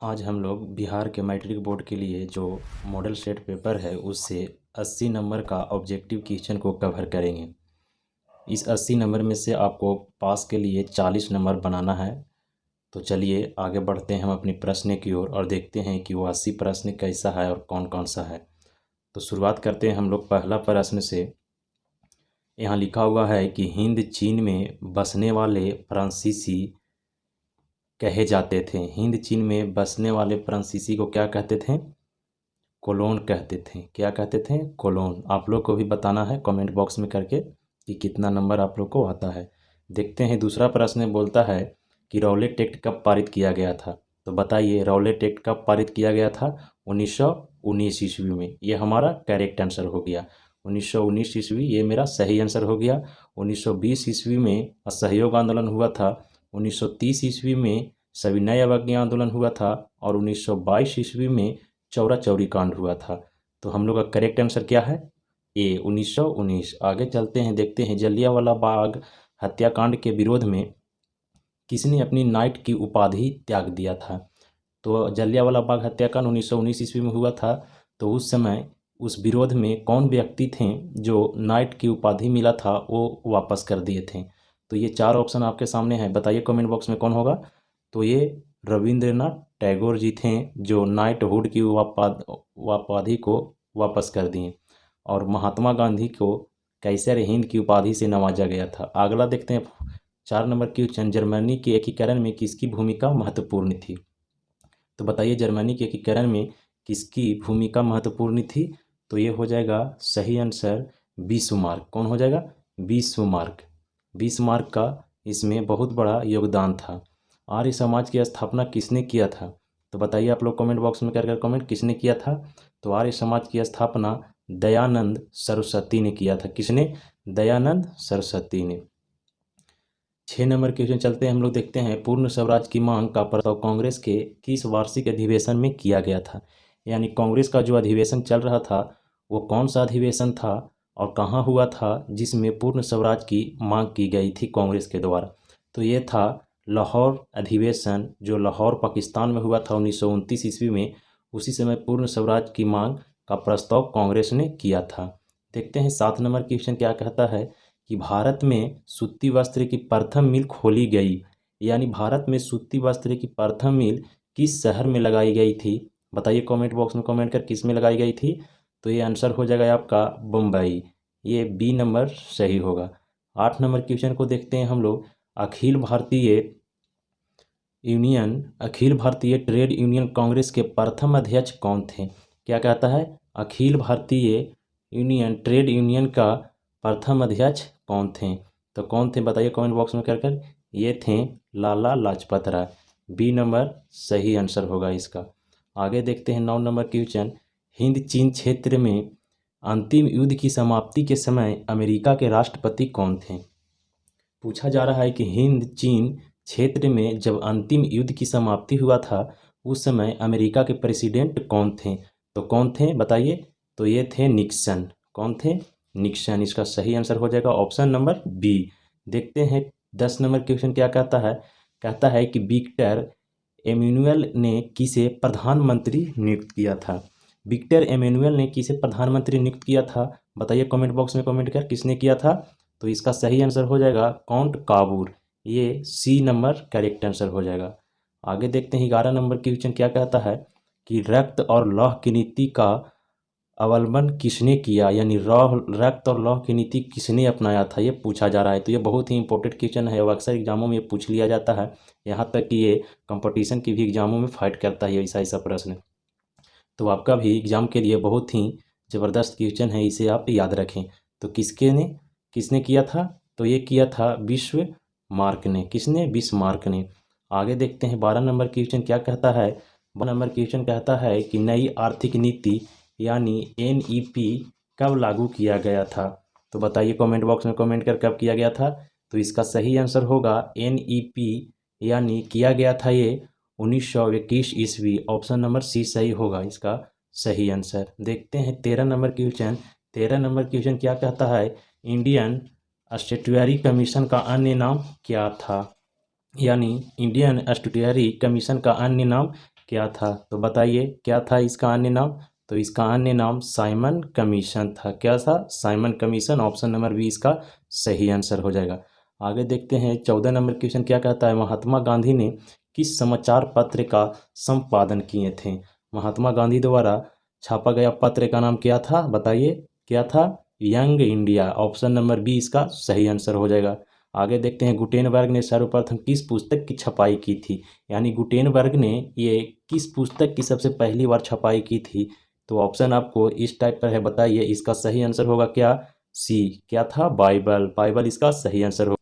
आज हम लोग बिहार के मैट्रिक बोर्ड के लिए जो मॉडल सेट पेपर है उससे 80 नंबर का ऑब्जेक्टिव क्वेश्चन को कवर करेंगे। इस 80 नंबर में से आपको पास के लिए 40 नंबर बनाना है। तो चलिए आगे बढ़ते हैं हम अपनी प्रश्न की ओर और देखते हैं कि वो 80 प्रश्न कैसा है और कौन कौन सा है। तो शुरुआत करते हैं हम लोग पहला प्रश्न से। यहाँ लिखा हुआ है कि हिंद चीन में बसने वाले फ्रांसीसी कहे जाते थे। हिंद चीन में बसने वाले फ्रांसीसी को क्या कहते थे? कोलोन कहते थे। क्या कहते थे? कोलोन। आप लोग को भी बताना है कमेंट बॉक्स में करके कि कितना नंबर आप लोग को आता है। देखते हैं दूसरा प्रश्न बोलता है कि रौलेट एक्ट कब पारित किया गया था। तो बताइए रौलेट एक्ट कब पारित किया गया था? 1919 ईस्वी में। ये हमारा करेक्ट आंसर हो गया। 1919 ईस्वी ये मेरा सही आंसर हो गया। 1920 ईस्वी में असहयोग आंदोलन हुआ था। 1930 ईस्वी में सविनय अवज्ञा आंदोलन हुआ था और 1922 ईस्वी में चौरा चौरी कांड हुआ था। तो हम लोग का करेक्ट आंसर क्या है? ए 1919। आगे चलते हैं, देखते हैं जलियांवाला बाग हत्याकांड के विरोध में किसने अपनी नाइट की उपाधि त्याग दिया था। तो जलियांवाला बाग हत्याकांड 1919 ईस्वी में हुआ था। तो उस समय उस विरोध में कौन व्यक्ति थे जो नाइट की उपाधि मिला था वो वापस कर दिए थे। तो ये चार ऑप्शन आपके सामने हैं, बताइए कमेंट बॉक्स में कौन होगा। तो ये रविंद्रनाथ टैगोर जी थे जो नाइटहुड की उपाधि को वापस कर दिए। और महात्मा गांधी को कैसर हिंद की उपाधि से नवाजा गया था। अगला देखते हैं 4 नंबर क्वेश्चन। जर्मनी के एकीकरण में किसकी भूमिका महत्वपूर्ण थी। तो बताइए जर्मनी के एकीकरण में किसकी भूमिका महत्वपूर्ण थी। तो ये हो जाएगा सही आंसर बिस्मार्क। कौन हो जाएगा? बिस्मार्क। बिस्मार्क का इसमें बहुत बड़ा योगदान था। आर्य समाज की स्थापना किसने किया था। तो बताइए आप लोग कमेंट बॉक्स में कर कमेंट किसने किया था। तो आर्य समाज की स्थापना दयानंद सरस्वती ने किया था। किसने? दयानंद सरस्वती ने। 6 नंबर क्वेश्चन चलते हैं हम लोग, देखते हैं पूर्ण स्वराज की मांग का प्रस्ताव कांग्रेस के किस वार्षिक अधिवेशन में किया गया था। यानी कांग्रेस का जो अधिवेशन चल रहा था वो कौन सा अधिवेशन था और कहाँ हुआ था जिसमें पूर्ण स्वराज की मांग की गई थी कांग्रेस के द्वारा। तो ये था लाहौर अधिवेशन जो लाहौर पाकिस्तान में हुआ था 1929 ईस्वी में। उसी समय पूर्ण स्वराज की मांग का प्रस्ताव कांग्रेस ने किया था। देखते हैं 7 नंबर क्वेश्चन क्या कहता है कि भारत में सूती वस्त्र की प्रथम मिल खोली गई। यानी भारत में सूती वस्त्र की प्रथम मिल किस शहर में लगाई गई थी। बताइए कमेंट बॉक्स में कमेंट कर किस में लगाई गई थी। तो ये आंसर हो जाएगा आपका बम्बई। ये बी नंबर सही होगा। 8 नंबर क्वेश्चन को देखते हैं हम लोग। अखिल भारतीय ट्रेड यूनियन कांग्रेस के प्रथम अध्यक्ष कौन थे। क्या कहता है? अखिल भारतीय ट्रेड यूनियन का प्रथम अध्यक्ष कौन थे। तो कौन थे बताइए कमेंट बॉक्स में कर ये थे लाला लाजपत राय। बी नंबर सही आंसर होगा इसका। आगे देखते हैं 9 नंबर क्वेश्चन। हिंद चीन क्षेत्र में अंतिम युद्ध की समाप्ति के समय अमेरिका के राष्ट्रपति कौन थे। पूछा जा रहा है कि हिंद चीन क्षेत्र में जब अंतिम युद्ध की समाप्ति हुआ था उस समय अमेरिका के प्रेसिडेंट कौन थे। तो कौन थे बताइए। तो ये थे निक्सन। कौन थे? निक्सन। इसका सही आंसर हो जाएगा ऑप्शन नंबर बी। देखते हैं 10 नंबर क्वेश्चन क्या कहता है। कहता है कि विक्टर एमेनुअल ने किसे प्रधानमंत्री नियुक्त किया था। विक्टर एमेनुअल ने किसे प्रधानमंत्री नियुक्त किया था। बताइए कमेंट बॉक्स में कमेंट कर किसने किया था। तो इसका सही आंसर हो जाएगा काउंट काबूर। ये सी नंबर करेक्ट आंसर हो जाएगा। आगे देखते हैं 11 नंबर क्वेश्चन क्या कहता है कि रक्त और लौह की नीति का अवलंबन किसने किया। यानी रक्त और लौह की नीति किसने अपनाया था ये पूछा जा रहा है। तो ये बहुत ही इंपॉर्टेंट क्वेश्चन है और अक्सर एग्जामों में पूछ लिया जाता है। यहाँ तक कि ये कंपटीशन की भी एग्जामों में फाइट करता है ऐसा प्रश्न। तो आपका भी एग्जाम के लिए बहुत ही ज़बरदस्त क्वेश्चन है, इसे आप याद रखें। तो किसने किया था। तो ये किया था बिस्मार्क ने। किसने? बिस्मार्क ने। आगे देखते हैं 12 नंबर क्वेश्चन क्या कहता है। 12 नंबर क्वेश्चन कहता है कि नई आर्थिक नीति यानी NEP कब लागू किया गया था। तो बताइए कमेंट बॉक्स में कमेंट कर कब किया गया था। तो इसका सही आंसर होगा NEP यानी किया गया था ये 1921 ईस्वी। ऑप्शन नंबर सी सही होगा इसका सही आंसर। देखते हैं 13 नंबर क्वेश्चन। 13 नंबर क्वेश्चन क्या कहता है, इंडियन स्टैट्यूटरी कमीशन का अन्य नाम क्या था। यानी इंडियन स्टैट्यूटरी कमीशन का अन्य नाम क्या था, तो बताइए क्या था इसका अन्य नाम। तो इसका अन्य नाम साइमन कमीशन था। क्या था, Simon commission. Option number B इसका सही आंसर हो जाएगा। आगे देखते हैं 14 नंबर क्वेश्चन क्या कहता है, महात्मा गांधी ने किस समाचार पत्र का संपादन किए थे। महात्मा गांधी द्वारा छापा गया पत्र का नाम क्या था, बताइए क्या था, young India. Option number B इसका सही आंसर हो जाएगा। आगे देखते हैं गुटेनबर्ग ने सर्वप्रथम किस पुस्तक की छपाई की थी। यानी गुटेनबर्ग ने ये किस पुस्तक की सबसे पहली बार छपाई की थी। तो ऑप्शन आपको इस टाइप पर है, बताइए इसका सही आंसर होगा क्या, सी। क्या था, बाइबल। बाइबल इसका सही आंसर होगा।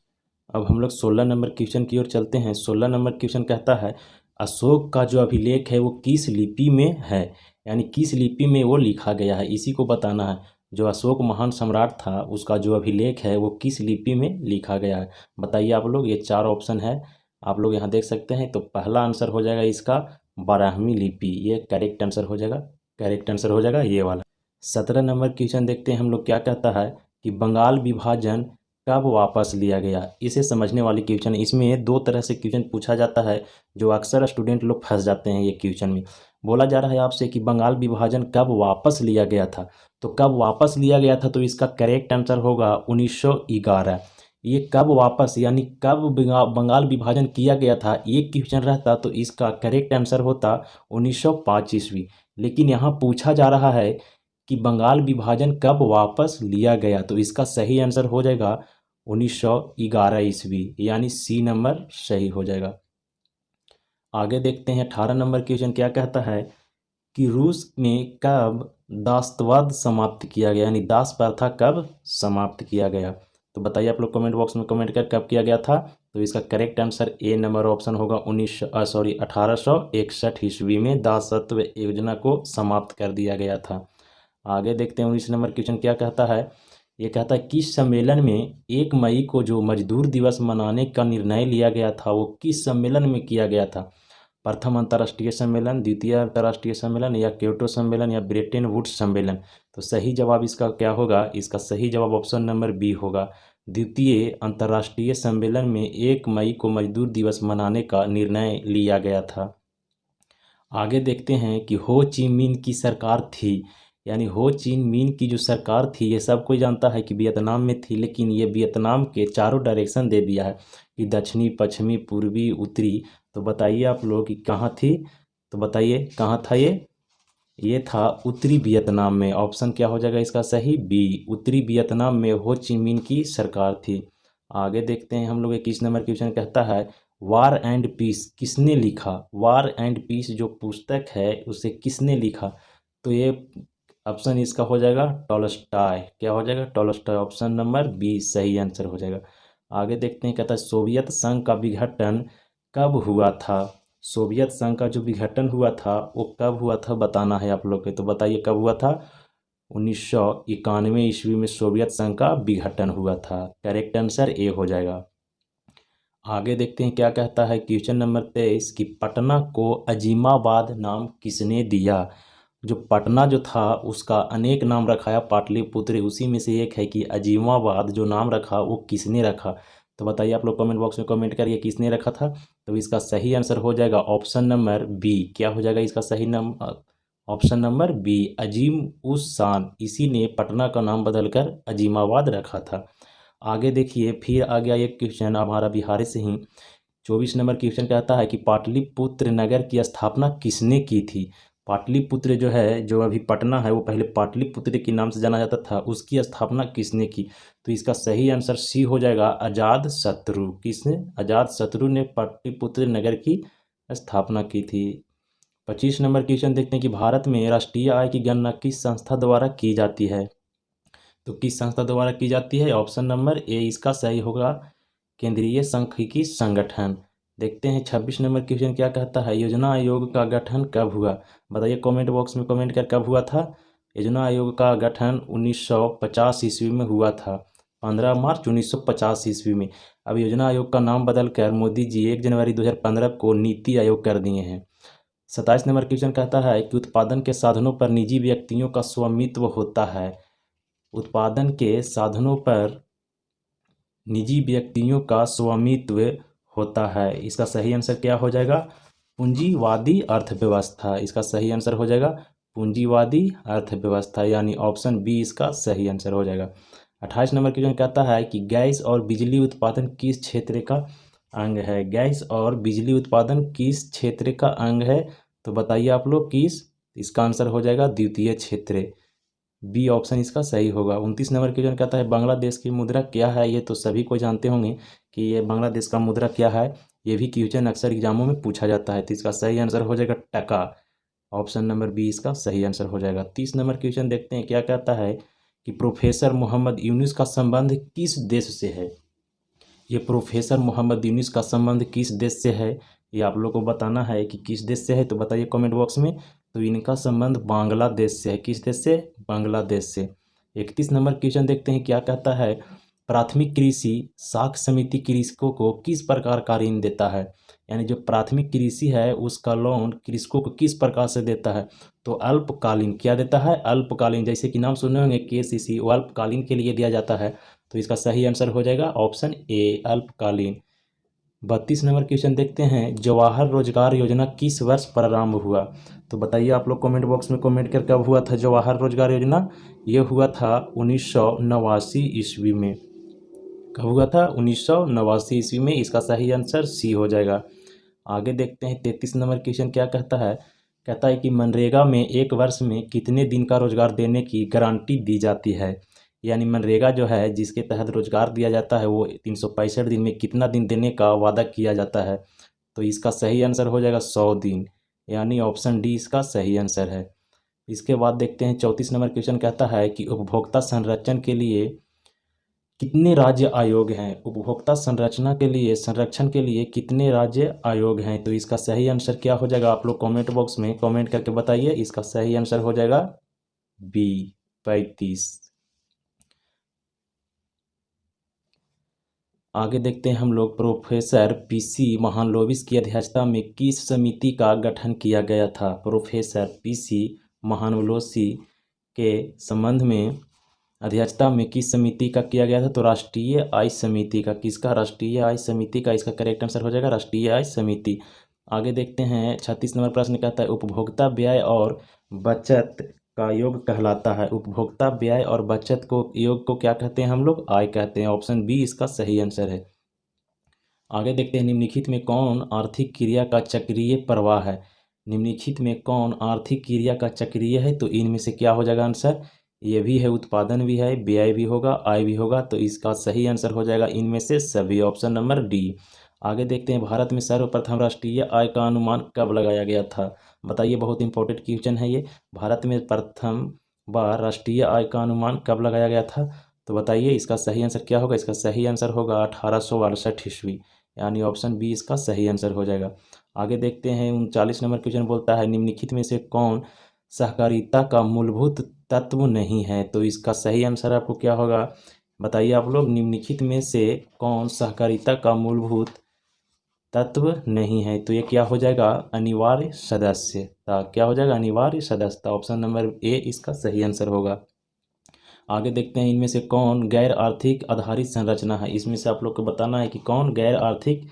अब हम लोग 16 नंबर क्वेश्चन की ओर चलते हैं। 16 नंबर क्वेश्चन कहता है, अशोक का जो अभिलेख है वो किस लिपि में है। यानी किस लिपि में वो लिखा गया है, इसी को बताना है। जो अशोक महान सम्राट था उसका जो अभिलेख है वो किस लिपि में लिखा गया है, बताइए आप लोग। ये 4 ऑप्शन है, आप लोग यहाँ देख सकते हैं। तो पहला आंसर हो जाएगा इसका बारहवीं लिपि, ये करेक्ट आंसर हो जाएगा। करेक्ट आंसर हो जाएगा ये वाला। 17 नंबर क्वेश्चन देखते हैं हम लोग क्या कहता है कि बंगाल विभाजन कब वापस लिया गया। इसे समझने वाली क्वेश्चन, इसमें 2 तरह से क्वेश्चन पूछा जाता है जो अक्सर स्टूडेंट लोग फंस जाते हैं ये क्वेश्चन में। बोला जा रहा है आपसे कि बंगाल विभाजन कब वापस लिया गया था। तो कब वापस लिया गया था, तो इसका करेक्ट आंसर होगा 1911। ये कब वापस यानी कब बंगाल विभाजन किया गया था, ये क्वेश्चन रहता तो इसका करेक्ट आंसर होता 1905 ईस्वी। लेकिन यहाँ पूछा जा रहा है कि बंगाल विभाजन कब वापस लिया गया, तो इसका सही आंसर हो जाएगा 1911 ईस्वी, यानी सी नंबर सही हो जाएगा। आगे देखते हैं 18 नंबर क्वेश्चन क्या कहता है कि रूस में कब दासत्ववाद समाप्त किया गया। यानी दास प्रथा कब समाप्त किया गया, तो बताइए आप लोग कमेंट बॉक्स में कमेंट कर कब किया गया था। तो इसका correct answer A number option होगा 1861 ईस्वी में दासत्व योजना को समाप्त कर दिया गया था। आगे देखते हैं 19 नंबर क्वेश्चन क्या कहता है। ये कहता है किस सम्मेलन में 1 मई को जो मजदूर दिवस मनाने का निर्णय लिया गया था वो किस सम्मेलन में किया गया था। प्रथम अंतर्राष्ट्रीय सम्मेलन, द्वितीय अंतर्राष्ट्रीय सम्मेलन, या क्योटो सम्मेलन, या ब्रेटन वुड्स सम्मेलन। तो सही जवाब इसका क्या होगा, इसका सही जवाब ऑप्शन नंबर बी होगा। द्वितीय अंतर्राष्ट्रीय सम्मेलन में 1 मई को मजदूर दिवस मनाने का निर्णय लिया गया था। आगे देखते हैं कि हो ची मिन की सरकार थी। यानी हो ची मिन की जो सरकार थी ये सब कोई जानता है कि वियतनाम में थी, लेकिन ये वियतनाम के चारों डायरेक्शन दे दिया है कि दक्षिणी, पश्चिमी, पूर्वी, उत्तरी। तो बताइए आप लोग कि कहाँ थी, तो बताइए कहाँ था ये था उत्तरी वियतनाम में। ऑप्शन क्या हो जाएगा इसका सही, बी। उत्तरी वियतनाम में हो ची मिन की सरकार थी। आगे देखते हैं हम लोग 21 नंबर क्वेश्चन कहता है वार एंड पीस किसने लिखा। वार एंड पीस जो पुस्तक है उसे किसने लिखा, तो ये ऑप्शन इसका हो जाएगा टॉलस्टॉय। क्या हो जाएगा, टॉलस्टॉय। ऑप्शन नंबर बी सही आंसर हो जाएगा। आगे देखते हैं कहता है सोवियत संघ का विघटन कब हुआ था। सोवियत संघ का जो विघटन हुआ था वो कब हुआ था बताना है आप लोग के, तो बताइए कब हुआ था। 1991 ईस्वी में सोवियत संघ का विघटन हुआ था। करेक्ट आंसर ए हो जाएगा। आगे देखते हैं क्या कहता है क्वेश्चन नंबर 23 कि पटना को अजीमाबाद नाम किसने दिया। जो पटना जो था उसका अनेक नाम रखाया, पाटलिपुत्र उसी में से एक है कि अजीमाबाद जो नाम रखा वो किसने रखा। तो बताइए आप लोग कमेंट बॉक्स में कमेंट करिए किसने रखा था। तो इसका सही आंसर हो जाएगा ऑप्शन नंबर बी। क्या हो जाएगा इसका सही नंबर, ऑप्शन नंबर बी, अजीम उस शान। इसी ने पटना का नाम बदलकर अजीमाबाद रखा था। आगे देखिए फिर आ गया एक क्वेश्चन हमारा बिहार से ही। 24 नंबर क्वेश्चन कहता है कि पाटलिपुत्र नगर की स्थापना किसने की थी। पाटलिपुत्र जो है, जो अभी पटना है, वो पहले पाटलिपुत्र के नाम से जाना जाता था, उसकी स्थापना किसने की। तो इसका सही आंसर सी हो जाएगा, अजात शत्रु। किसने, अजात शत्रु ने पाटलिपुत्र नगर की स्थापना की थी। 25 नंबर क्वेश्चन देखते हैं कि भारत में राष्ट्रीय आय की गणना किस संस्था द्वारा की जाती है। तो किस संस्था द्वारा की जाती है, ऑप्शन नंबर ए इसका सही होगा, केंद्रीय सांख्यिकी संगठन। देखते हैं 26 नंबर क्वेश्चन क्या कहता है, योजना आयोग का गठन कब हुआ। बताइए कमेंट बॉक्स में कमेंट कर कब हुआ था। योजना आयोग का गठन 1950 ईस्वी में हुआ था। 15 मार्च 1950 ईस्वी में। अब योजना आयोग का नाम बदलकर मोदी जी 1 जनवरी 2015 को नीति आयोग कर दिए हैं। 27 नंबर क्वेश्चन कहता है कि उत्पादन के साधनों पर निजी व्यक्तियों का स्वामित्व होता है। उत्पादन के साधनों पर निजी व्यक्तियों का स्वामित्व होता है। इसका सही आंसर क्या हो जाएगा? पूंजीवादी अर्थव्यवस्था। इसका सही आंसर हो जाएगा पूंजीवादी अर्थव्यवस्था, यानी ऑप्शन बी इसका सही आंसर हो जाएगा। 28 नंबर क्वेश्चन कहता है कि गैस और बिजली उत्पादन किस क्षेत्र का अंग है? गैस और बिजली उत्पादन किस क्षेत्र का अंग है? तो बताइए आप लोग किस। इसका आंसर हो जाएगा द्वितीय क्षेत्र, बी ऑप्शन इसका सही होगा। 29 नंबर क्वेश्चन कहता है बांग्लादेश की मुद्रा क्या है? ये तो सभी को जानते होंगे कि ये बांग्लादेश का मुद्रा क्या है। ये भी क्वेश्चन अक्सर एग्जामों में पूछा जाता है, तो इसका सही आंसर हो जाएगा टका। ऑप्शन नंबर बी इसका सही आंसर हो जाएगा। 30 नंबर क्वेश्चन देखते हैं क्या कहता है कि प्रोफेसर मोहम्मद यूनुस का संबंध किस देश से है? ये प्रोफेसर मोहम्मद यूनुस का संबंध किस देश से है, ये आप लोग को बताना है कि किस देश से है, तो बताइए कमेंट बॉक्स में। तो इनका संबंध बांग्लादेश से है। किस देश से? बांग्लादेश से। 31 नंबर क्वेश्चन देखते हैं क्या कहता है प्राथमिक कृषि साख समिति कृषकों को किस प्रकार का ऋण देता है? यानी जो प्राथमिक कृषि है उसका लोन कृषकों को किस प्रकार से देता है? तो अल्पकालीन क्या देता है? अल्पकालीन, जैसे कि नाम सुने होंगे केसीसी, वो अल्पकालीन के लिए दिया जाता है। तो इसका सही आंसर हो जाएगा ऑप्शन ए अल्पकालीन। 32 नंबर क्वेश्चन देखते हैं जवाहर रोजगार योजना किस वर्ष प्रारंभ हुआ? तो बताइए आप लोग कमेंट बॉक्स में कमेंट कर कब हुआ था जवाहर रोजगार योजना। ये हुआ था 1989 ईस्वी में। कब हुआ था? 1989 ईस्वी में। इसका सही आंसर सी हो जाएगा। आगे देखते हैं 33 नंबर क्वेश्चन क्या कहता है। कहता है कि मनरेगा में एक वर्ष में कितने दिन का रोजगार देने की गारंटी दी जाती है? यानी मनरेगा जो है जिसके तहत रोजगार दिया जाता है वो 365 दिन में कितना दिन देने का वादा किया जाता है? तो इसका सही आंसर हो जाएगा 100 दिन, यानी ऑप्शन डी इसका सही आंसर है। इसके बाद देखते हैं 34 नंबर क्वेश्चन कहता है कि उपभोक्ता संरक्षण के लिए कितने राज्य आयोग हैं? उपभोक्ता संरक्षण के लिए कितने राज्य आयोग हैं? तो इसका सही आंसर क्या हो जाएगा? आप लोग कमेंट बॉक्स में कमेंट करके बताइए। इसका सही आंसर हो जाएगा बी 35। आगे देखते हैं हम लोग प्रोफेसर पीसी महालनोबिस की अध्यक्षता में किस समिति का गठन किया गया था? प्रोफेसर पीसी महालनोबिस के संबंध में अध्यक्षता में किस समिति का किया गया था? तो राष्ट्रीय आय समिति का। किसका? राष्ट्रीय आय समिति का। इसका करेक्ट आंसर हो जाएगा राष्ट्रीय आय समिति। आगे देखते हैं 36 नंबर प्रश्न कहता है उपभोक्ता व्यय और बचत का योग कहलाता है। उपभोक्ता व्यय और बचत को योग को क्या कहते हैं हम लोग? आय कहते हैं। ऑप्शन बी इसका सही आंसर है। आगे देखते हैं निम्नलिखित में कौन आर्थिक क्रिया का चक्रीय प्रवाह है? निम्नलिखित में कौन आर्थिक क्रिया का चक्रीय है? तो इनमें से क्या हो जाएगा आंसर? ये भी है, उत्पादन भी है, व्यय भी होगा, आय भी होगा। तो इसका सही आंसर हो जाएगा इनमें से सभी, ऑप्शन नंबर डी। आगे देखते हैं भारत में सर्वप्रथम राष्ट्रीय आय का अनुमान कब लगाया गया था? बताइए, बहुत इंपॉर्टेंट क्वेश्चन है ये। भारत में प्रथम बार राष्ट्रीय आय का अनुमान कब लगाया गया था? तो बताइए इसका सही आंसर क्या होगा? इसका सही आंसर होगा 1868 ईस्वी, यानी ऑप्शन बी इसका सही आंसर हो जाएगा। आगे देखते हैं 39 नंबर क्वेश्चन बोलता है निम्नलिखित में से कौन सहकारिता का मूलभूत तत्व नहीं है? तो इसका सही आंसर आपको क्या होगा? बताइए आप लोग, निम्नलिखित में से कौन सहकारिता का मूलभूत तत्व नहीं है? तो ये क्या हो जाएगा? अनिवार्य सदस्यता। क्या हो जाएगा? अनिवार्य सदस्यता। ऑप्शन नंबर ए इसका सही आंसर होगा। आगे देखते हैं इनमें से कौन गैर आर्थिक आधारित संरचना है? इसमें से आप लोग को बताना है कि कौन गैर आर्थिक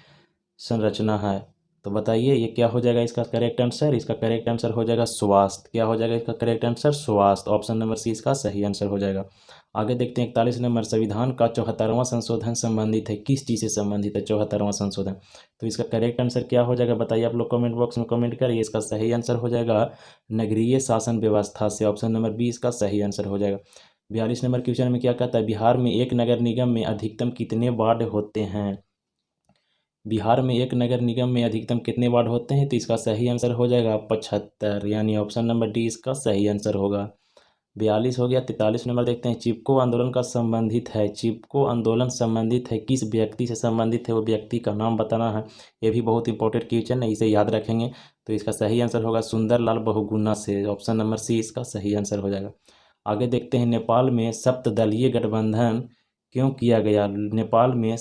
संरचना है। तो बताइए ये क्या हो जाएगा इसका करेक्ट आंसर? इसका करेक्ट आंसर हो जाएगा स्वास्थ्य। क्या हो जाएगा इसका करेक्ट आंसर? स्वास्थ्य। ऑप्शन नंबर सी इसका सही आंसर हो जाएगा। आगे देखते हैं 41 नंबर, संविधान का 74वां संशोधन संबंधित है किस चीज़ से संबंधित है? 74वां संशोधन। तो इसका करेक्ट आंसर क्या हो जाएगा? बताइए आप लोग कमेंट बॉक्स में कमेंट करिए। इसका सही आंसर हो जाएगा नगरीय शासन व्यवस्था से। ऑप्शन नंबर बी इसका सही आंसर हो जाएगा। 42 नंबर क्वेश्चन में क्या कहता है बिहार में एक नगर निगम में अधिकतम कितने वार्ड होते हैं? बिहार में एक नगर निगम में अधिकतम कितने वार्ड होते हैं? तो इसका सही आंसर हो जाएगा 75, यानी ऑप्शन नंबर डी इसका सही आंसर होगा। 42 हो गया। 43 नंबर देखते हैं चिपको आंदोलन का संबंधित है। चिपको आंदोलन संबंधित है किस व्यक्ति से संबंधित है? वो व्यक्ति का नाम बताना है। ये भी बहुत इंपॉर्टेंट क्वेश्चन है, इसे याद रखेंगे। तो इसका सही आंसर होगा सुंदरलाल बहुगुणा से। ऑप्शन नंबर सी इसका सही आंसर हो जाएगा। आगे देखते हैं नेपाल में सप्तदलीय गठबंधन क्यों किया गया? नेपाल में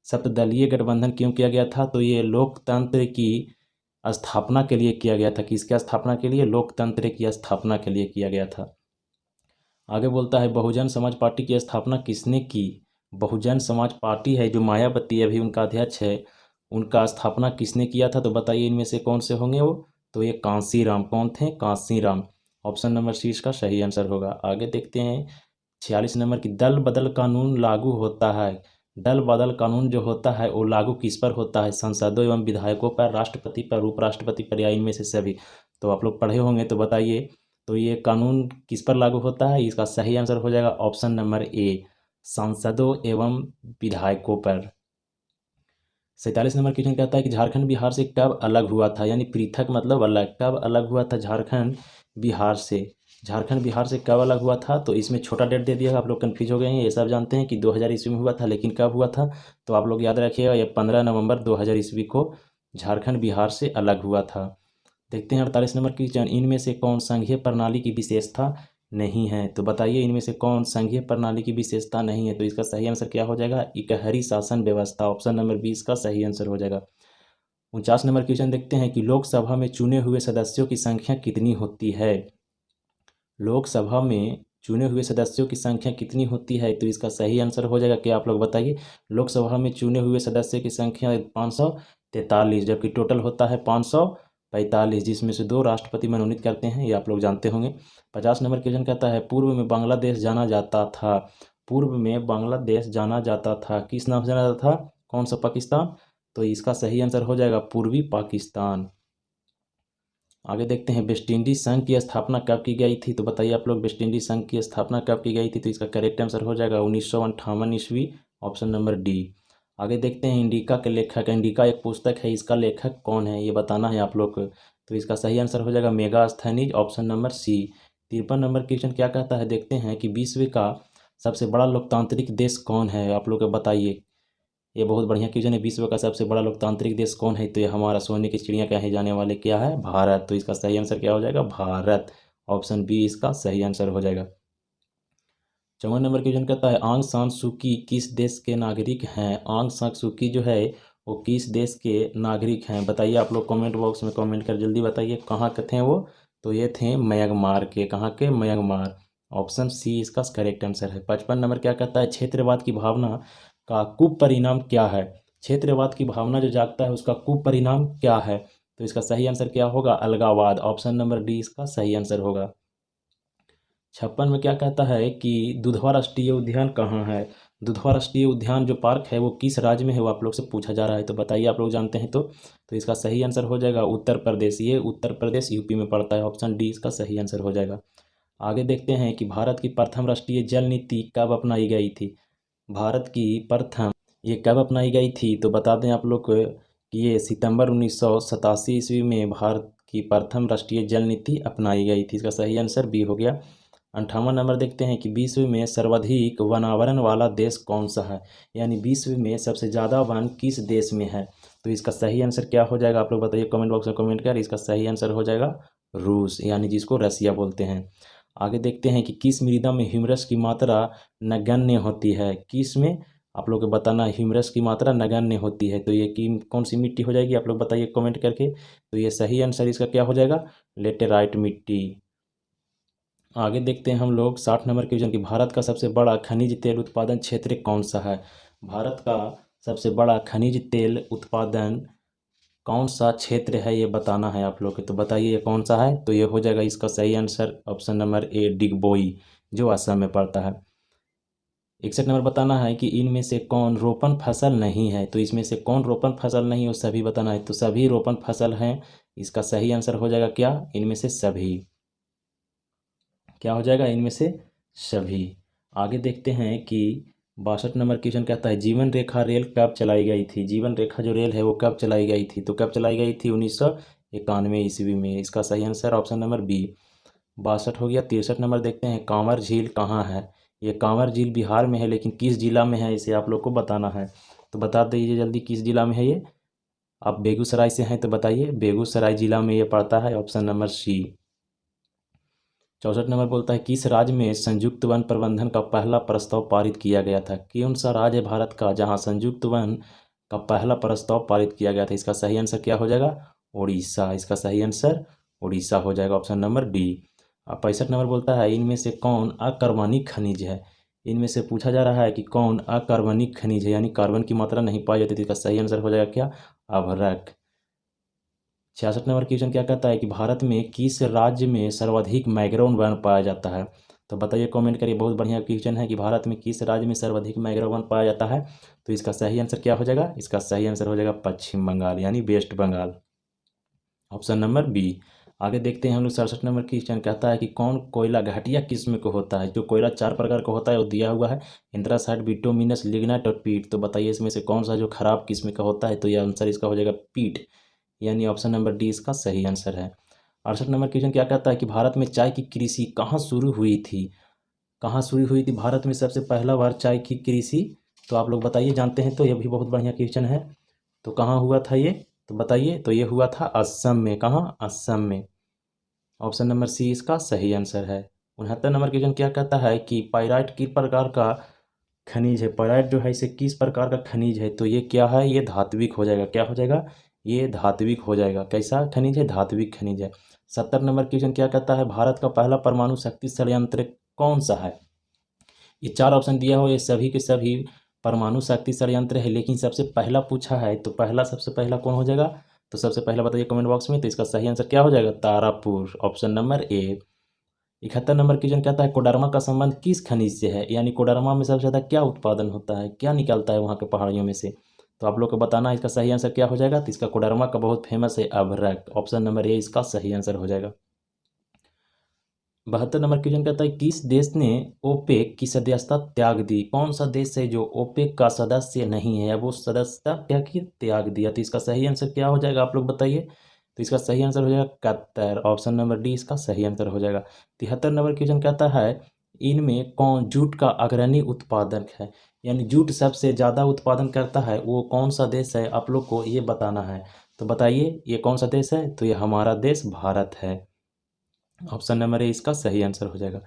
सप्तदलीय गठबंधन क्यों किया गया था? तो ये लोकतंत्र की स्थापना के लिए किया गया था। किसकी स्थापना के लिए? लोकतंत्र की स्थापना के लिए किया गया था। आगे बोलता है बहुजन समाज पार्टी की स्थापना किसने की? बहुजन समाज पार्टी है जो मायावती अभी उनका अध्यक्ष है, उनका स्थापना किसने किया था? तो बताइए इनमें से कौन से होंगे वो? तो ये कांसीराम। कौन थे? कांसीराम। ऑप्शन नंबर सी इसका सही आंसर होगा। आगे देखते हैं 46 नंबर की, दल बदल कानून लागू होता है। दल बदल कानून जो होता है वो लागू किस पर होता है? सांसदों एवं विधायकों पर, राष्ट्रपति पर, उपराष्ट्रपति पर, या इनमें से सभी? तो आप लोग पढ़े होंगे तो बताइए, तो ये कानून किस पर लागू होता है? इसका सही आंसर हो जाएगा ऑप्शन नंबर ए, सांसदों एवं विधायकों पर। 47 नंबर क्वेश्चन कहता है कि झारखंड बिहार से कब अलग हुआ था? यानी पृथक मतलब अलग। कब अलग हुआ था झारखंड बिहार से? झारखंड बिहार से कब अलग हुआ था? तो इसमें छोटा डेट दे दिया है, आप लोग कन्फ्यूज हो गए हैं। ये सब जानते हैं कि 2000 ईस्वी में हुआ था, लेकिन कब हुआ था? तो आप लोग याद रखिएगा, ये 15 नवंबर 2000 ईस्वी को झारखंड बिहार से अलग हुआ था। देखते हैं 48 नंबर क्वेश्चन, इनमें से कौन संघीय प्रणाली की विशेषता नहीं है? तो बताइए इनमें से कौन संघीय प्रणाली की विशेषता नहीं है? तो इसका सही आंसर क्या हो जाएगा? इकहरी शासन व्यवस्था। ऑप्शन नंबर 20 का सही आंसर हो जाएगा। 49 नंबर क्वेश्चन देखते हैं कि लोकसभा में चुने हुए सदस्यों की संख्या कितनी होती है? लोकसभा में चुने हुए सदस्यों की संख्या कितनी होती है? तो इसका सही आंसर हो जाएगा क्या? आप लोग बताइए। लोकसभा में चुने हुए सदस्य की संख्या 543, जबकि टोटल होता है 545, जिसमें से 2 राष्ट्रपति मनोनीत करते हैं, ये आप लोग जानते होंगे। 50 नंबर क्वेश्चन कहता है पूर्व में बांग्लादेश जाना जाता था। पूर्व में बांग्लादेश जाना जाता था, किस नाम से जाना जाता था? कौन सा पाकिस्तान? तो इसका सही आंसर हो जाएगा पूर्वी पाकिस्तान। आगे देखते हैं वेस्ट इंडीज संघ की स्थापना कब की गई थी? तो बताइए आप लोग वेस्ट इंडीज संघ की स्थापना कब की गई थी? तो इसका करेक्ट आंसर हो जाएगा 1958 ईस्वी। Option number D. आगे देखते हैं इंडिका के लेखक। इंडिका एक पुस्तक है, इसका लेखक कौन है ये बताना है आप लोग को। तो इसका सही आंसर हो जाएगा Megasthenes. Option number C. 53 number question क्या कहता है देखते हैं कि विश्व का सबसे बड़ा लोकतांत्रिक देश कौन है? आप लोग बताइए। ये बहुत बढ़िया क्वेश्चन है। विश्व का सबसे बड़ा लोकतांत्रिक देश कौन है? तो ये हमारा सोने की चिड़िया कहे जाने वाले क्या है? भारत। तो इसका सही आंसर क्या हो जाएगा? भारत। ऑप्शन बी इसका सही आंसर हो जाएगा। 54 नंबर क्वेश्चन कहता है आंग सान सूकी किस देश के नागरिक हैं? आंग सान सूकी जो है वो किस देश के नागरिक हैं? बताइए आप लोग कमेंट बॉक्स में कमेंट कर जल्दी बताइए कहाँ के थे वो? तो ये थे म्यांमार के। कहाँ के? म्यांमार। ऑप्शन सी इसका करेक्ट आंसर है। 55 नंबर क्या कहता है क्षेत्रवाद की भावना का कुपरिणाम क्या है? क्षेत्रवाद की भावना जो जागता है उसका कुपरिणाम क्या है? तो इसका सही आंसर क्या होगा? अलगावाद। ऑप्शन नंबर डी इसका सही आंसर होगा। 56 में क्या कहता है कि दुधवा राष्ट्रीय उद्यान कहाँ है? दुधवा राष्ट्रीय उद्यान जो पार्क है वो किस राज्य में है? वो आप लोग से पूछा जा रहा है, तो बताइए आप लोग जानते हैं तो इसका सही आंसर हो जाएगा उत्तर प्रदेश। ये उत्तर प्रदेश यूपी में पड़ता है। ऑप्शन डी इसका सही आंसर हो जाएगा। आगे देखते हैं कि भारत की प्रथम राष्ट्रीय जल नीति कब अपनाई गई थी? भारत की प्रथम ये कब अपनाई गई थी? तो बता दें आप लोग को कि ये सितंबर 1987 ईस्वी में भारत की प्रथम राष्ट्रीय जल नीति अपनाई गई थी। इसका सही आंसर बी हो गया। 58 नंबर देखते हैं कि विश्व में सर्वाधिक वनावरण वाला देश कौन सा है? यानी विश्व में सबसे ज़्यादा वन किस देश में है? तो इसका सही आंसर क्या हो जाएगा? आप लोग बताइए कमेंट बॉक्स में कमेंट कर। इसका सही आंसर हो जाएगा रूस, यानी जिसको रसिया बोलते हैं। आगे देखते हैं कि किस मृदा में ह्यूमरस की मात्रा नगण्य होती है? किस में? आप लोग को बताना ह्यूमरस की मात्रा नगण्य होती है। तो ये कि कौन सी मिट्टी हो जाएगी? आप लोग बताइए कमेंट करके। तो ये सही आंसर इसका क्या हो जाएगा? लेटेराइट मिट्टी। आगे देखते हैं हम लोग 60 नंबर क्वेश्चन की भारत का सबसे बड़ा खनिज तेल उत्पादन क्षेत्र कौन सा है? भारत का सबसे बड़ा खनिज तेल उत्पादन कौन सा क्षेत्र है ये बताना है आप लोग को। तो बताइए ये कौन सा है? तो ये हो जाएगा इसका सही answer option number A Digboi, जो असम में पड़ता है। 61 नंबर बताना है कि इनमें से कौन रोपण फसल नहीं है? तो इसमें से कौन रोपण फसल नहीं है वो सभी बताना है। तो सभी रोपण फसल हैं। इसका सही आंसर हो जाएगा क्या? इनमें से सभी। क्या हो जाएगा? इनमें से सभी। आगे देखते हैं कि 62 नंबर क्वेश्चन कहता है जीवन रेखा रेल कब चलाई गई थी? जीवन रेखा जो रेल है वो कब चलाई गई थी? तो कब चलाई गई थी? 1991 ईस्वी में। इसका सही आंसर ऑप्शन नंबर बी। 62 हो गया। 63 नंबर देखते हैं कांवर झील कहाँ है? ये कांवर झील बिहार में है, लेकिन किस जिला में है इसे आप लोग को बताना है। तो बता दीजिए जल्दी किस जिला में है ये? आप बेगूसराय से हैं तो बताइए। बेगूसराय जिला में ये पड़ता है। ऑप्शन नंबर सी। 64 नंबर बोलता है किस राज्य में संयुक्त वन प्रबंधन का पहला प्रस्ताव पारित किया गया था। कौन सा राज्य है भारत का जहां संयुक्त वन का पहला प्रस्ताव पारित किया गया था। इसका सही आंसर क्या हो जाएगा, उड़ीसा। इसका सही आंसर उड़ीसा हो जाएगा, ऑप्शन नंबर डी। 65 नंबर बोलता है इनमें से कौन अकार्बनिक खनिज है। इनमें से पूछा जा रहा है कि कौन अकार्बनिक खनिज है, यानी कार्बन की मात्रा नहीं पाई जाती। तो इसका सही आंसर हो जाएगा क्या, अभ्रक। 66 नंबर क्वेश्चन क्या कहता है कि भारत में किस राज्य में सर्वाधिक मैंग्रोव वन पाया जाता है। तो बताइए, कमेंट करिए। बहुत बढ़िया क्वेश्चन है कि भारत में किस राज्य में सर्वाधिक मैंग्रोव वन पाया जाता है। तो इसका सही आंसर क्या हो जाएगा, इसका सही आंसर हो जाएगा पश्चिम बंगाल यानी west Bengal, option number B. आगे देखते हैं हम लोग 67 नंबर क्वेश्चन कहता है कि कौन कोयला घटिया किस्म का होता है। जो कोयला 4 प्रकार का होता है वो दिया हुआ है, एंथ्रासाइट, बिटुमिनस, लिग्नाइट और पीट। तो बताइए इसमें से कौन सा जो खराब किस्म का होता है। तो यह आंसर इसका हो जाएगा पीट, यानी ऑप्शन नंबर डी इसका सही आंसर है। 68 नंबर क्वेश्चन क्या कहता है कि भारत में चाय की कृषि कहाँ शुरू हुई थी। कहाँ शुरू हुई थी भारत में सबसे पहला बार चाय की कृषि। तो आप लोग बताइए, जानते हैं तो यह भी बहुत बढ़िया क्वेश्चन है। तो कहाँ हुआ था ये, तो बताइए। तो ये हुआ था असम में। कहाँ, असम में, ऑप्शन नंबर सी इसका सही आंसर है। 69 नंबर क्वेश्चन क्या कहता है कि पाइराइट किस प्रकार का खनिज है। पाइराइट जो है इसे किस प्रकार का खनिज है। तो ये क्या है, ये धात्विक हो जाएगा। क्या हो जाएगा, ये धात्विक हो जाएगा। कैसा खनिज है, धात्विक खनिज है। 70 नंबर क्वेश्चन क्या कहता है भारत का पहला परमाणु शक्ति संयंत्र कौन सा है। ये 4 ऑप्शन दिया हो, ये सभी के सभी परमाणु शक्ति संयंत्र है, लेकिन सबसे पहला पूछा है तो पहला सबसे पहला कौन हो जाएगा। तो सबसे पहला बताइए कमेंट बॉक्स में। तो इसका सही आंसर क्या हो जाएगा, Tarapur, option number A. 71 number question कहता है कोडरमा का संबंध किस खनिज से है, यानी कोडरमा में सबसे ज़्यादा क्या उत्पादन होता है, क्या निकलता है वहाँ के पहाड़ियों में से। तो आप लोग को बताना है इसका सही आंसर क्या हो जाएगा। तो इसका कोडरमा का बहुत फेमस है अभ्रक, ऑप्शन नंबर ए इसका सही आंसर हो जाएगा। 72 नंबर क्वेश्चन कहता है किस देश ने ओपेक की सदस्यता त्याग दी। कौन सा देश है जो ओपेक का सदस्य नहीं है, वो सदस्यता क्या की, त्याग दिया। तो इसका सही आंसर क्या हो जाएगा, आप लोग बताइए। तो इसका सही आंसर हो जाएगा कतर, ऑप्शन नंबर डी इसका सही आंसर हो जाएगा। 73 नंबर क्वेश्चन कहता है इनमें कौन जूट का अग्रणी उत्पादक है, यानी जूट सबसे ज़्यादा उत्पादन करता है वो कौन सा देश है, आप लोग को ये बताना है। तो बताइए ये कौन सा देश है। तो ये हमारा देश भारत है, ऑप्शन नंबर ए इसका सही आंसर हो जाएगा।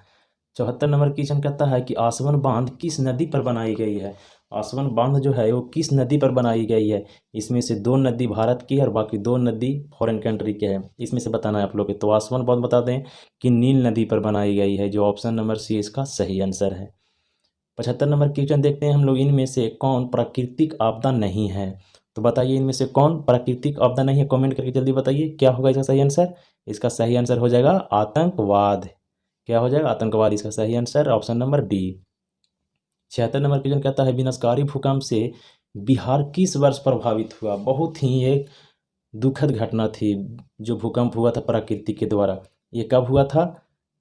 74 नंबर क्वेश्चन कहता है कि आसवन बांध किस नदी पर बनाई गई है। आसवन बांध जो है वो किस नदी पर बनाई गई है। इसमें से 2 नदी भारत की है और बाकी 2 नदी फॉरेन कंट्री के हैं। इसमें से बताना है आप लोग को। तो आसवन बांध बता दें कि नील नदी पर बनाई गई है, जो ऑप्शन नंबर सी इसका सही आंसर है। 75 नंबर क्वेश्चन देखते हैं हम लोग इनमें से कौन प्राकृतिक आपदा नहीं है। तो बताइए इनमें से कौन प्राकृतिक आपदा नहीं है, कमेंट करके जल्दी बताइए क्या होगा इसका सही आंसर। इसका सही आंसर हो जाएगा आतंकवाद। क्या हो जाएगा, आतंकवाद इसका सही answer, option number D. 76 number question कहता है विनाशकारी भूकंप से बिहार किस वर्ष प्रभावित हुआ। बहुत ही एक दुखद घटना थी जो भूकंप हुआ था प्रकृति के द्वारा। ये कब हुआ था,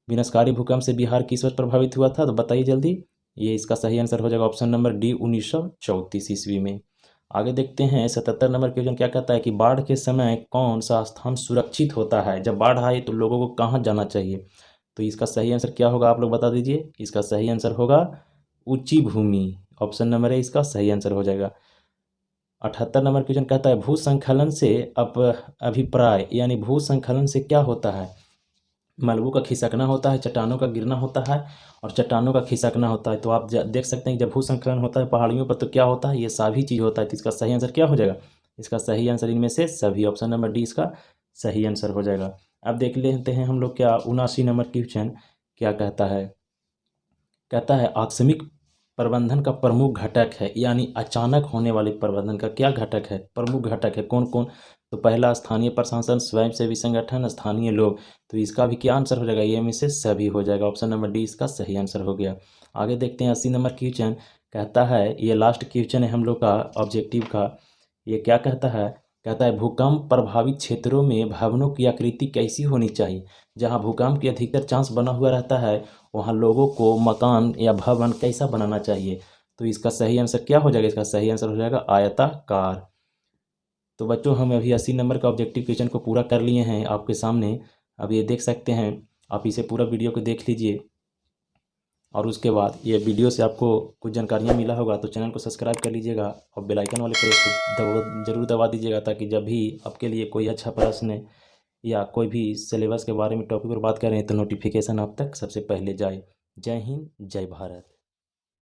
विनाशकारी भूकंप से बिहार किस वर्ष प्रभावित हुआ था। तो बताइए जल्दी। ये इसका सही आंसर हो जाएगा ऑप्शन नंबर डी 1934 ईस्वी में। आगे देखते हैं 77 नंबर क्वेश्चन क्या कहता है कि बाढ़ के समय कौन सा स्थान सुरक्षित होता है। जब बाढ़ आए तो लोगों को कहाँ जाना चाहिए। तो इसका सही आंसर क्या होगा, आप लोग बता दीजिए। इसका सही आंसर होगा ऊंची भूमि, ऑप्शन नंबर ए इसका सही आंसर हो जाएगा। 78 नंबर क्वेश्चन कहता है भूस्खलन से अभिप्राय, यानी भूस्खलन से क्या होता है। मलबों का खिसकना होता है, चट्टानों का गिरना होता है और चट्टानों का खिसकना होता है। तो आप देख सकते हैं कि जब भूस्खलन होता है पहाड़ियों पर तो क्या होता है, ये सभी चीज़ होता है। तो इसका सही आंसर क्या हो जाएगा, इसका सही आंसर इनमें से सभी, ऑप्शन नंबर डी इसका सही आंसर हो जाएगा। अब देख लेते हैं हम लोग क्या 79 नंबर क्वेश्चन क्या कहता है। कहता है आकस्मिक प्रबंधन का प्रमुख घटक है, यानी अचानक होने वाले प्रबंधन का क्या घटक है, प्रमुख घटक है कौन कौन। तो पहला स्थानीय प्रशासन, स्वयंसेवी संगठन, स्थानीय लोग। तो इसका भी क्या आंसर हो जाएगा, ये में से सभी हो जाएगा, ऑप्शन नंबर डी इसका सही आंसर हो गया। आगे देखते हैं 80 नंबर क्वेश्चन कहता है, ये लास्ट क्वेश्चन है हम लोग का ऑब्जेक्टिव का। ये क्या कहता है, कहता है भूकंप प्रभावित क्षेत्रों में भवनों की आकृति कैसी होनी चाहिए। जहाँ भूकंप की अधिकतर चांस बना हुआ रहता है वहाँ लोगों को मकान या भवन कैसा बनाना चाहिए। तो इसका सही आंसर क्या हो जाएगा, इसका सही आंसर हो जाएगा आयताकार। तो बच्चों हम अभी 80 नंबर का ऑब्जेक्टिव क्वेश्चन को पूरा कर लिए हैं आपके सामने। अब ये देख सकते हैं आप, इसे पूरा वीडियो को देख लीजिए और उसके बाद ये वीडियो से आपको कुछ जानकारियाँ मिला होगा तो चैनल को सब्सक्राइब कर लीजिएगा और बेल आइकन वाले प्रेस को जरूर दबा दीजिएगा, ताकि जब भी आपके लिए कोई अच्छा प्रश्न या कोई भी सिलेबस के बारे में टॉपिक पर बात करें तो नोटिफिकेशन आप तक सबसे पहले जाए। जय हिंद, जय भारत।